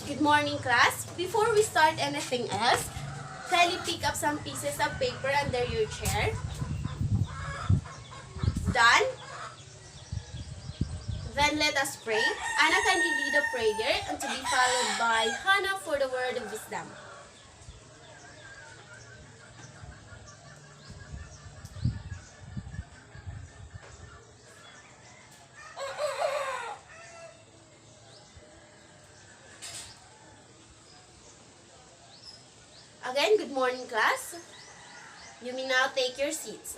Good morning, class. Before we start anything else, kindly pick up some pieces of paper under your chair. Done? Then let us pray. Anna kindly lead a prayer and to be followed by Hannah for the word of wisdom. Again, good morning, class. You may now take your seats.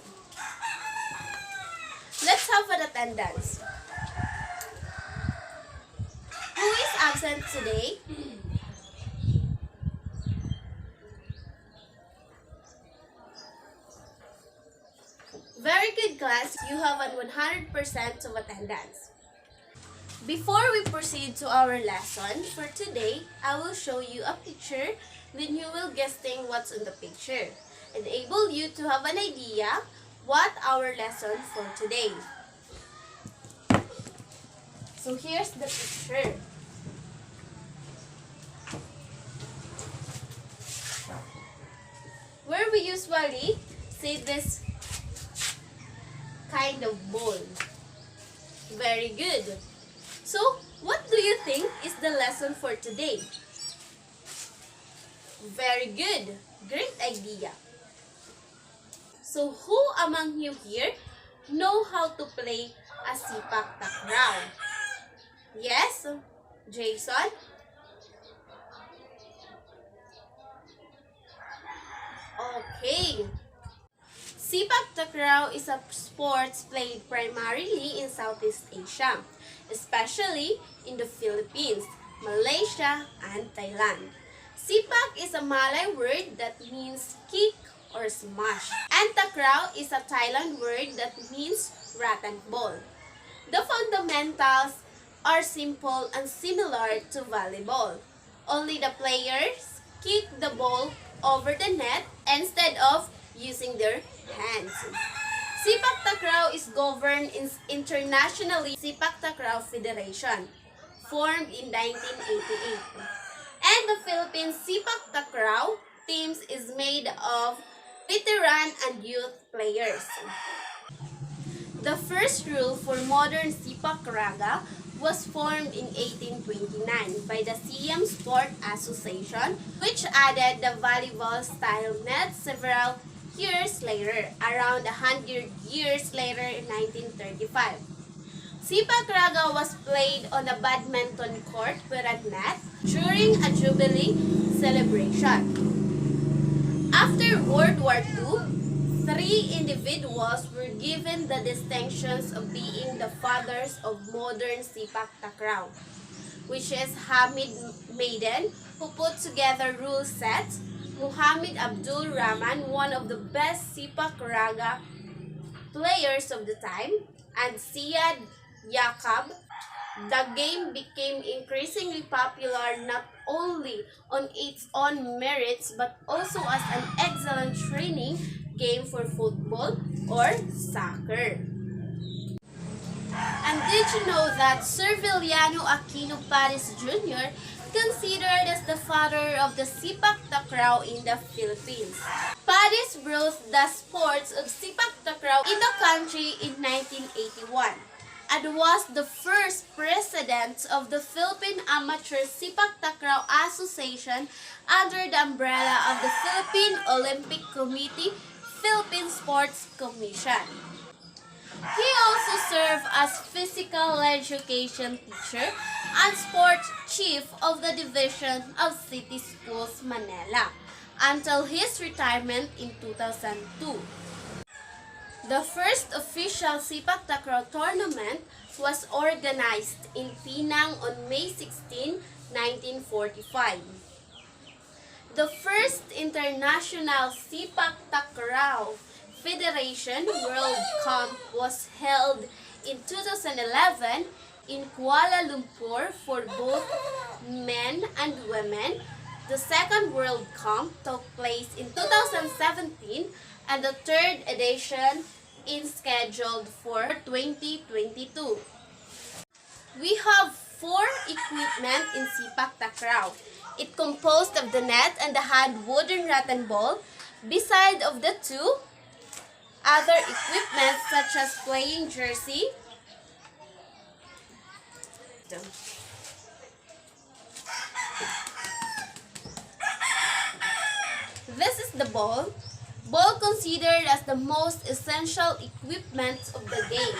Let's have an attendance. Who is absent today? Very good, class. You have an 100% of attendance. Before we proceed to our lesson for today, I will show you a picture, then you will guessing what's on the picture, enable you to have an idea what our lesson for today. So here's the picture. Where we usually see this kind of bowl. Very good. So, what do you think is the lesson for today? Very good. Great idea. So, who among you here know how to play a sipak takraw? Yes? Jason? Okay. Sipak takraw is a sport played primarily in Southeast Asia, especially in the Philippines, Malaysia, and Thailand. Sipak is a Malay word that means kick or smash, and takraw is a Thailand word that means rattan ball. The fundamentals are simple and similar to volleyball. Only the players kick the ball over the net instead of using their hands. Sipak takraw is governed internationally Sipak Takraw Federation, formed in 1988. And the Philippine Sipak Takraw teams is made of veteran and youth players. The first rule for modern Sipak Raga was formed in 1829 by the Siam Sport Association, which added the volleyball-style net several years later, around 100 years later in 1935. Sipak Raga was played on a badminton court with a net during a Jubilee celebration. After World War II, 3 individuals were given the distinctions of being the fathers of modern Sipak Takraw, which is Hamid Maiden, who put together rule sets, Muhammad Abdul Rahman, one of the best Sipak Raga players of the time, and Syed Yaqub. The game became increasingly popular not only on its own merits but also as an excellent training game for football or soccer. And did you know that Sir Viliano Aquino Paris Jr. considered as the father of the Sipak Takraw in the Philippines? Paris brought the sports of Sipak Takraw in the country in 1981 and was the first president of the Philippine Amateur Sipak Takraw Association under the umbrella of the Philippine Olympic Committee, Philippine Sports Commission. He also served as physical education teacher and sports chief of the Division of City Schools Manila until his retirement in 2002. The first official Sipak Takraw tournament was organized in Penang on May 16, 1945. The first International Sipak Takraw Federation World Cup was held in 2011 in Kuala Lumpur for both men and women. The second World Cup took place in 2017 and the third edition is scheduled for 2022. We have four equipment in Sepak Takraw. It composed of the net and the hand wooden rattan ball, beside of the two other equipment such as playing jersey. This is the ball considered as the most essential equipment of the game.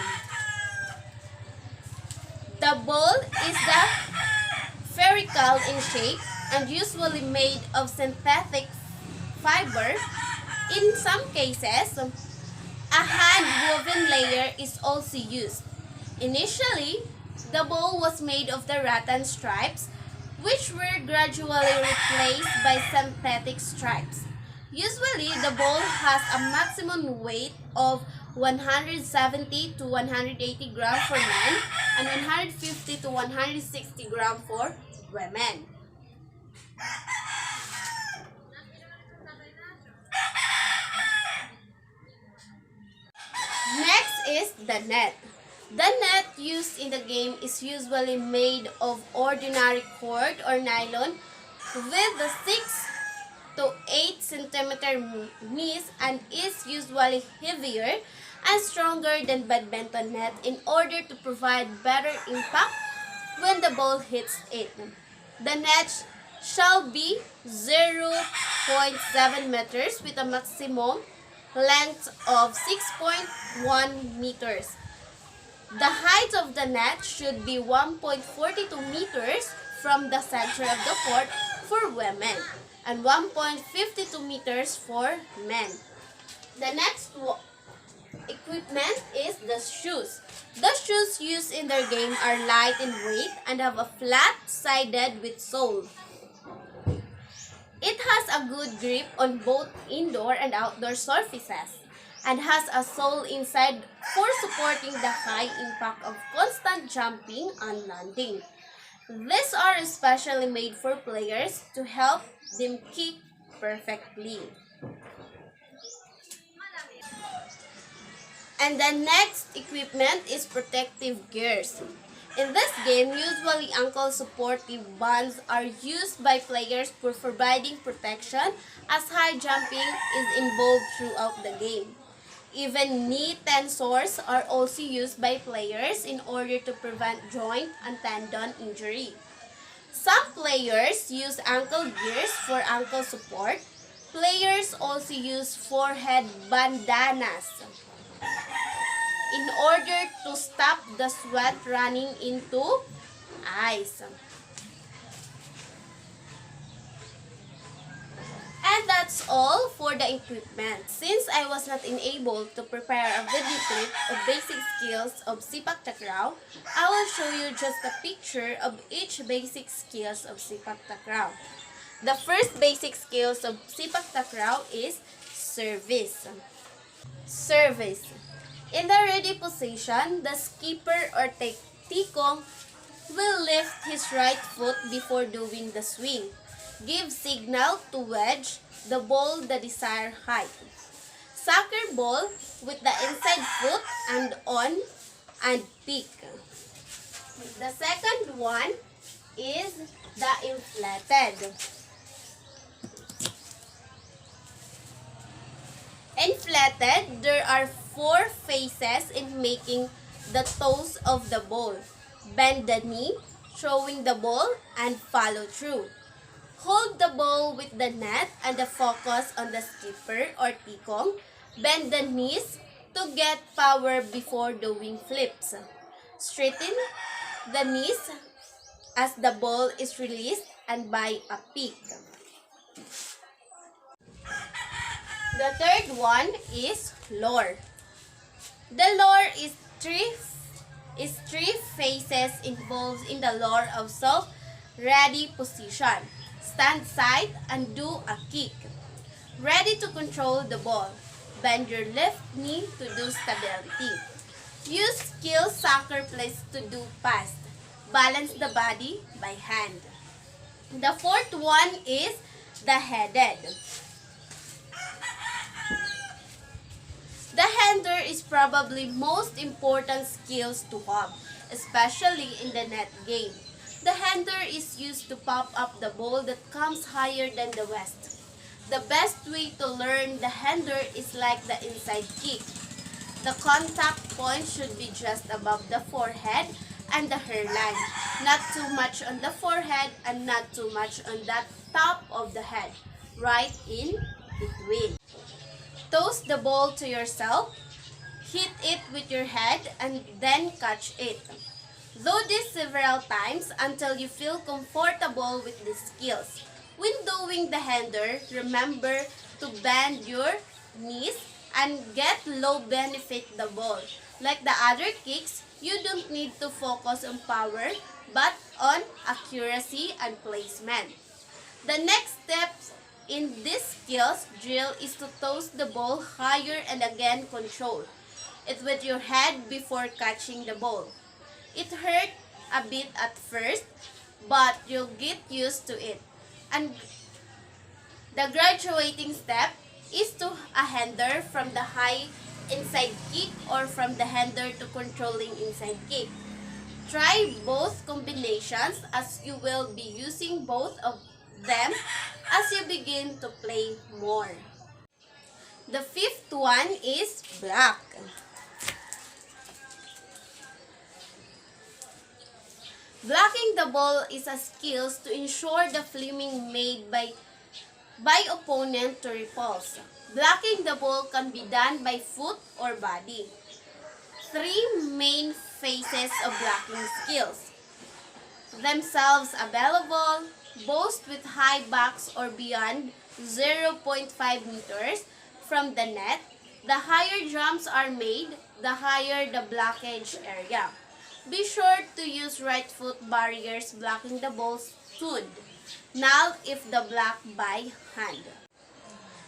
The ball is spherical in shape and usually made of synthetic fiber. In some cases, a hand-woven layer is also used. Initially, the ball was made of the rattan stripes, which were gradually replaced by synthetic stripes. Usually, the ball has a maximum weight of 170 to 180 grams for men and 150 to 160 grams for women. Next is the net. The net used in the game is usually made of ordinary cord or nylon with the 6 to 8 centimeter mesh and is usually heavier and stronger than badminton net in order to provide better impact when the ball hits it. The net shall be 0.7 meters with a maximum length of 6.1 meters. The height of the net should be 1.42 meters from the center of the court for women and 1.52 meters for men. The next equipment is the shoes. The shoes used in their game are light in weight and have a flat-sided with sole. It has a good grip on both indoor and outdoor surfaces and has a sole inside for supporting the high impact of constant jumping and landing. These are especially made for players to help them kick perfectly. And the next equipment is protective gears. In this game, usually ankle supportive bands are used by players for providing protection as high jumping is involved throughout the game. Even knee tensors are also used by players in order to prevent joint and tendon injury. Some players use ankle gears for ankle support. Players also use forehead bandanas in order to stop the sweat running into eyes. And that's all for the equipment. Since I was not able to prepare a video clip of basic skills of Sepak Takraw, I will show you just a picture of each basic skills of Sepak Takraw. The first basic skills of Sepak Takraw is service. Service. In the ready position, the skipper or tikong will lift his right foot before doing the swing. Give signal to wedge the ball the desired height. Soccer ball with the inside foot and on and pick. The second one is the inflated. Inflated, there are 4 phases in making the toes of the ball. Bend the knee, throwing the ball, and follow through. Hold the ball with the net and the focus on the skipper or tikong. Bend the knees to get power before doing flips. Straighten the knees as the ball is released and by a pick. The third one is lure. The lure is three phases involved in the lure of self-ready position. Stand side and do a kick. Ready to control the ball. Bend your left knee to do stability. Use skill soccer plays to do pass. Balance the body by hand. The fourth one is the headed. The hander is probably most important skills to have, especially in the net game. The hander is used to pop up the ball that comes higher than the rest. The best way to learn the hander is like the inside kick. The contact point should be just above the forehead and the hairline. Not too much on the forehead and not too much on the top of the head. Right in between. Toss the ball to yourself. Hit it with your head and then catch it. Do this several times until you feel comfortable with these skills. When doing the hander, remember to bend your knees and get low benefit the ball. Like the other kicks, you don't need to focus on power but on accuracy and placement. The next step in this skills drill is to toss the ball higher and again control it with your head before catching the ball. It hurt a bit at first, but you'll get used to it. And the graduating step is to a hander from the high inside kick or from the hander to controlling inside kick. Try both combinations as you will be using both of them as you begin to play more. The fifth one is block. Blocking the ball is a skill to ensure the flaming made by opponent to repulse. Blocking the ball can be done by foot or body. Three main phases of blocking skills. Themselves available, both with high backs or beyond 0.5 meters from the net. The higher jumps are made, the higher the blockage area. Be sure to use right foot barriers blocking the ball stood. Now if the block by hand.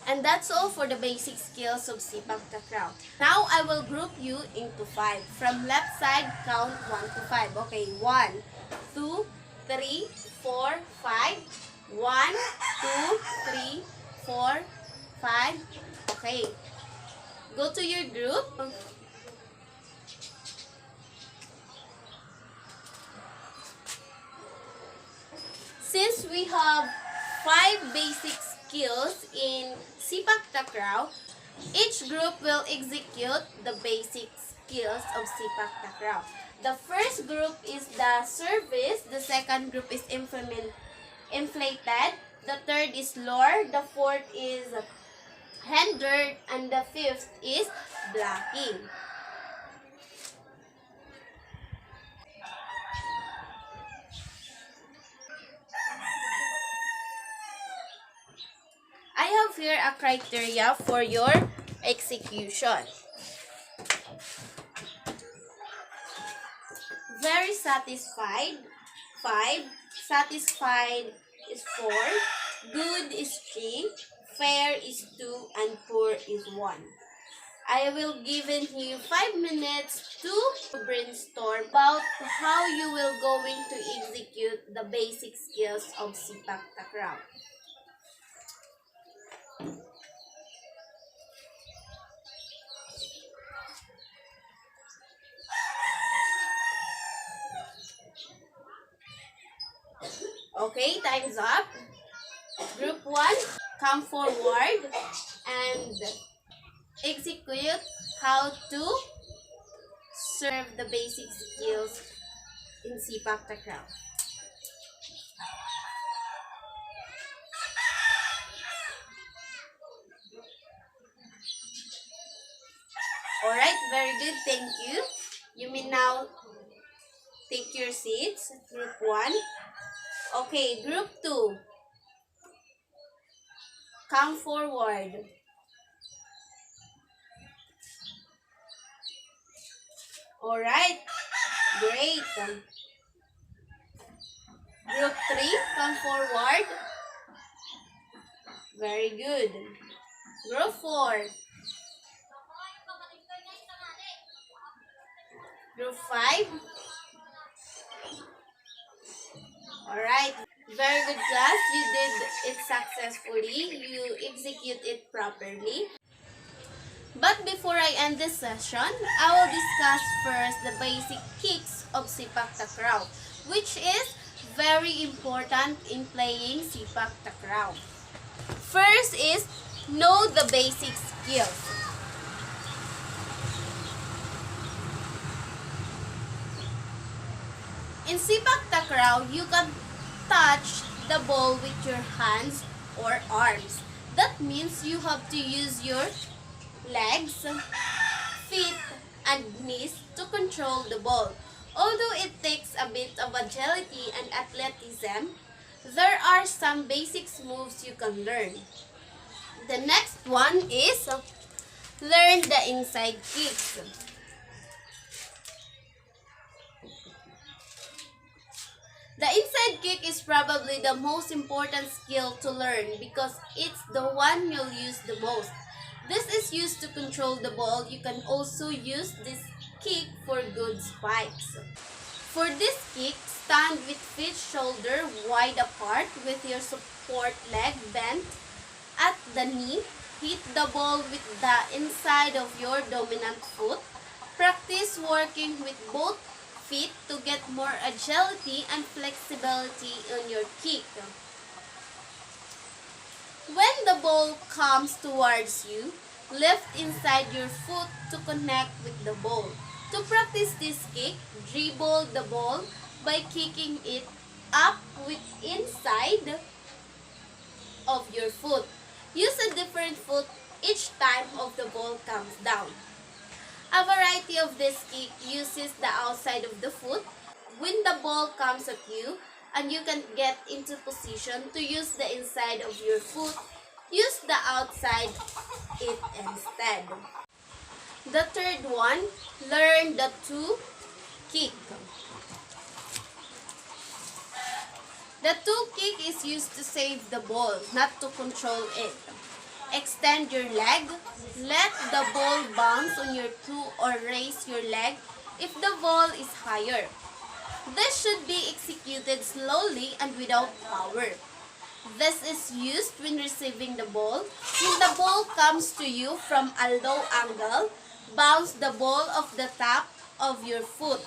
And that's all for the basic skills of Sipak Takraw. Now I will group you into 5. From left side, count 1 to 5. Okay, 1, 2, 3, 4, 5. 1, 2, 3, 4, 5. Okay. Go to your group. Since we have 5 basic skills in Sipak Takraw, each group will execute the basic skills of Sipak Takraw. The first group is the service, the second group is inflated, the third is lure, the fourth is hander, and the fifth is blocking. I have here a criteria for your execution. Very satisfied, 5. Satisfied is 4. Good is 3. Fair is 2. And poor is 1. I will give you 5 minutes to brainstorm about how you will going to execute the basic skills of Sipak Takraw. Okay, time's up. Group 1, come forward and execute how to serve the basic skills in Sipak Takraw. Alright, very good. Thank you. You may now take your seats. Group 1. Okay, group 2. Come forward. Alright, great. Group 3, come forward. Very good. Group 4. Group 5. Alright, very good class. You did it successfully. You execute it properly. But before I end this session, I will discuss first the basic kicks of Sipak Takraw, which is very important in playing Sepak Takraw. First is know the basic skills. In Sepak Takraw, you can touch the ball with your hands or arms. That means you have to use your legs, feet, and knees to control the ball. Although it takes a bit of agility and athleticism, there are some basic moves you can learn. The next one is learn the inside kicks. The inside kick is probably the most important skill to learn because it's the one you'll use the most. This is used to control the ball. You can also use this kick for good spikes. For this kick, stand with feet shoulder wide apart with your support leg bent at the knee. Hit the ball with the inside of your dominant foot. Practice working with both feet to get more agility and flexibility in your kick. When the ball comes towards you, lift inside your foot to connect with the ball. To practice this kick, dribble the ball by kicking it up with inside of your foot. Use a different foot each time of the ball comes down. A variety of this kick uses the outside of the foot when the ball comes at you and you can get into position to use the inside of your foot. Use the outside it instead. The third one, learn the two kick. The two kick is used to save the ball, not to control it. Extend your leg. Let the ball bounce on your toe or raise your leg if the ball is higher. This should be executed slowly and without power. This is used when receiving the ball. When the ball comes to you from a low angle, bounce the ball off the top of your foot.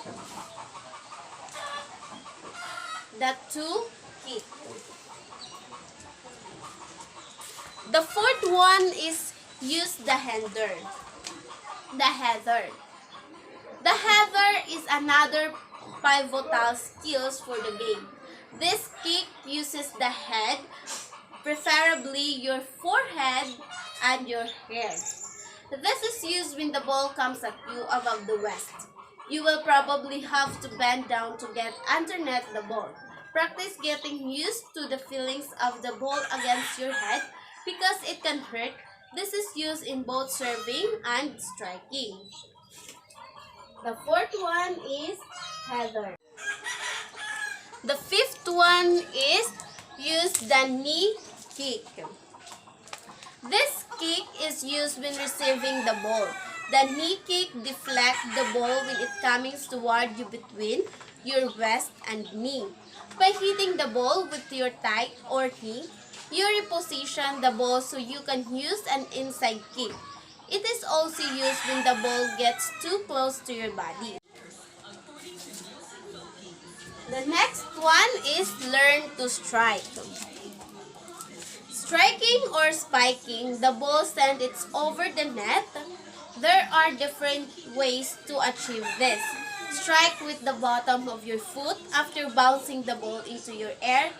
The two kick. The fourth one is use the header. The header. The header is another pivotal skills for the game. This kick uses the head, preferably your forehead and your hair. This is used when the ball comes at you above the waist. You will probably have to bend down to get underneath the ball. Practice getting used to the feelings of the ball against your head because it can hurt. This is used in both serving and striking. The fourth one is header. The fifth one is use the knee kick. This kick is used when receiving the ball. The knee kick deflects the ball when it comes toward you between your waist and knee. By hitting the ball with your thigh or knee, you reposition the ball so you can use an inside kick. It is also used when the ball gets too close to your body. The next one is learn to strike. Striking or spiking, the ball sends it over the net. There are different ways to achieve this. Strike with the bottom of your foot after bouncing the ball into your air.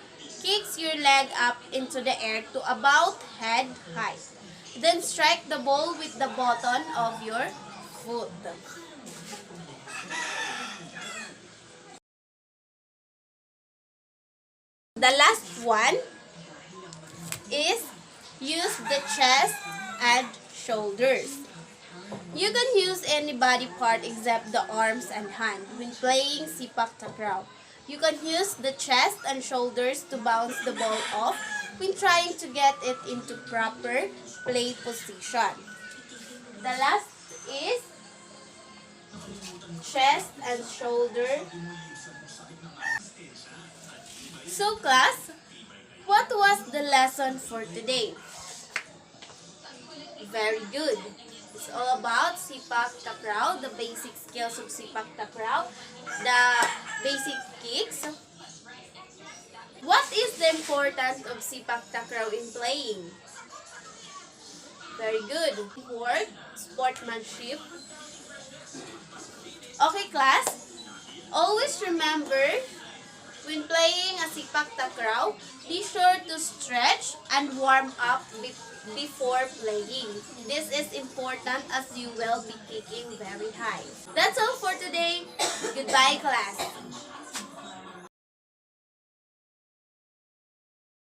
Kicks your leg up into the air to about head height. Then strike the ball with the bottom of your foot. The last one is use the chest and shoulders. You can use any body part except the arms and hand when playing Sepak Takraw. You can use the chest and shoulders to bounce the ball off when trying to get it into proper play position. The last is chest and shoulder. So class, what was the lesson for today? Very good. It's all about Sepak Takraw, the basic skills of Sepak Takraw, the basic kicks, the importance of sepak takraw in playing? Very good. Work, sportsmanship. Okay, class. Always remember, when playing a sepak takraw, be sure to stretch and warm up before playing. This is important as you will be kicking very high. That's all for today. Goodbye, class.